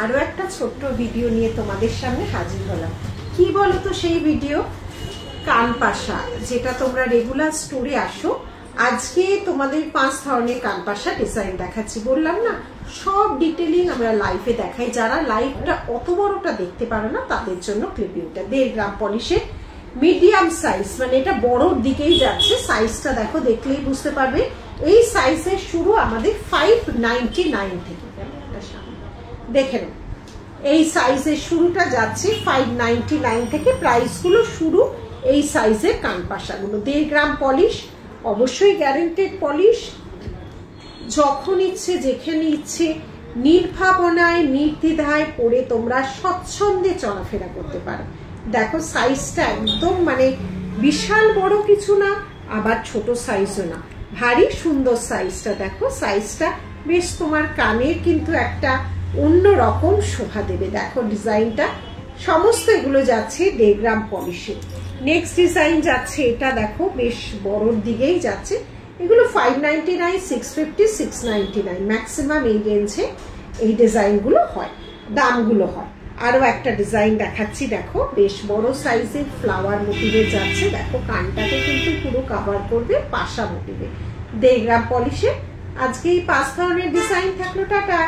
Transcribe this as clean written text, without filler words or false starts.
আরো একটা ছোট্ট ভিডিও নিয়ে তোমাদের সামনে হাজির হলাম। কি বলো তো সেই ভিডিও? কানপাশা, যেটা তোমরা রেগুলার স্টোরে আসো। আজকে তোমাদের 5 ধরনের কানপাশা ডিজাইন দেখাচ্ছি। বললাম না, সব ডিটেলিং আমরা লাইভে দেখাই। যারা লাইভটা অত বড়টা দেখতে পারো না তাদের জন্য ক্লিপিংটা। 1.5 গ্রাম পলিশের মিডিয়াম সাইজ, মানে এটা বড়র দিকেই যাচ্ছে। সাইজটা দেখো, দেখলেই বুঝতে পারবে। এই সাইজের শুরু আমাদের 599 থেকে। দেখে নাও, এই সাইজের শুরুটা যাচ্ছে 599 থেকে। প্রাইস গুলো শুরু এই সাইজের কানপাশাগুলো। 1.5 গ্রাম পলিশ, অবশ্যই গ্যারেন্টেড পলিশ। যখন ইচ্ছে যেখানে ইচ্ছে নির্ভাবনায় নির্দ্বিধায় পরে তোমরা স্বচ্ছন্দে চলাফেরা করতে পারো। দেখো সাইজটা একদম মানে বিশাল বড় কিছু না, আবার ছোট সাইজও না, ভারী সুন্দর সাইজটা। দেখো সাইজটা বেশ তোমার কানের কিন্তু একটা অন্য রকম শোভা দেবে। দেখো ডিজাইনটা, সমস্ত এগুলো যাচ্ছে 1.5 গ্রাম পলিশে। নেক্সট ডিজাইন যাচ্ছে এটা, দেখো বেশ বড়র দিকেই যাচ্ছে। এগুলো 599, 650, 699 ম্যাক্সিমাম এই রেঞ্জে এই ডিজাইনগুলো হয়, দামগুলো হয়। আরো একটা ডিজাইন দেখাচ্ছি, দেখো বেশ বড় সাইজের ফ্লাওয়ার মোটিভে যাচ্ছে। দেখো কানটাকে কিন্তু পুরো কভার করবে পাশা মোটিভে। 1.5 গ্রাম পলিশে আজকে এই 5 ধরনের ডিজাইন থাকলো। টাটা।